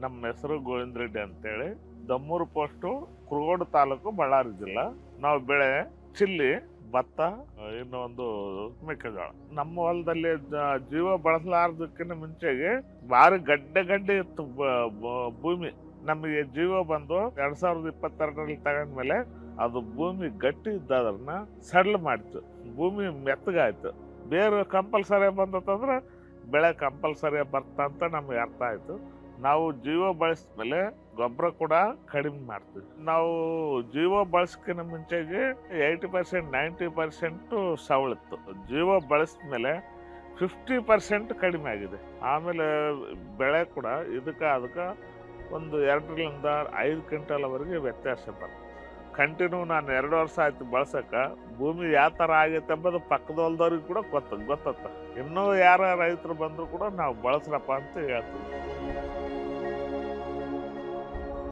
ನಮ್ಮ ಹೆಸರು ಗೋವಿಂದ ರೆಡ್ಡಿ ಅಂತೇಳಿ, ದಮ್ಮೂರು ಪೋಸ್ಟು, ಕುರುಗೋಡು ತಾಲೂಕು, ಬಳ್ಳಾರಿ ಜಿಲ್ಲಾ. ನಾವು ಬೆಳೆ ಚಿಲ್ಲಿ, ಭತ್ತ, ಇನ್ನೊಂದು ಮೆಕ್ಕೆಜೋಳ. ನಮ್ಮ ಹೊಲದಲ್ಲಿ ಜೀವ ಬಳಸಲಾರ್ದಕ್ಕಿಂತ ಮುಂಚೆಗೆ ಭಾರಿ ಗಡ್ಡೆ ಇತ್ತು ಭೂಮಿ. ನಮಗೆ ಜೀವ ಬಂದು 2022ರಲ್ಲಿ ತಗೊಂಡ್ಮೇಲೆ ಅದು ಭೂಮಿ ಗಟ್ಟಿ ಇದ್ದದನ್ನ ಸಡ್ಲ್ ಮಾಡ್ತು, ಭೂಮಿ ಮೆತ್ತಗಾಯ್ತು. ಬೇರೆ ಕಂಪಲ್ಸರಿ ಬಂದತ್ತಂದ್ರೆ ಬೆಳೆ ಕಂಪಲ್ಸರಿ ಅಂತ ನಮ್ಗೆ ಅರ್ಥ ಆಯ್ತು. ನಾವು ಜೀವ ಬಳಸಿದ್ಮೇಲೆ ಗೊಬ್ಬರ ಕೂಡ ಕಡಿಮೆ ಮಾಡ್ತೀವಿ. ನಾವು ಜೀವ ಬಳಸಕ್ಕಿಂತ ಮುಂಚೆಗೆ 80% 90% ಸವಳಿತ್ತು. ಜೀವ ಬಳಸಿದ್ಮೇಲೆ 50% ಕಡಿಮೆ ಆಗಿದೆ. ಆಮೇಲೆ ಬೆಳೆ ಕೂಡ ಅದಕ್ಕೆ ಒಂದು 2ರಿಂದ 5 ಕ್ವಿಂಟಲ್ವರೆಗೆ ವ್ಯತ್ಯಾಸ ಬರ್ತದೆ. ಕಂಟಿನ್ಯೂ ನಾನು 2 ವರ್ಷ ಆಯ್ತು ಬಳಸಕ, ಭೂಮಿ ಯಾವ ತರ ಆಗೈತೆ ಎಂಬುದು ಪಕ್ಕದ ಹೊಲದವ್ರಿಗೆ ಕೂಡ ಗೊತ್ತತ್ತ. ಇನ್ನೂ ಯಾರ ರೈತರು ಬಂದ್ರು ಕೂಡ ನಾವು ಬಳಸ್ರಪ್ಪ ಅಂತ ಹೇಳ್ತೀವಿ.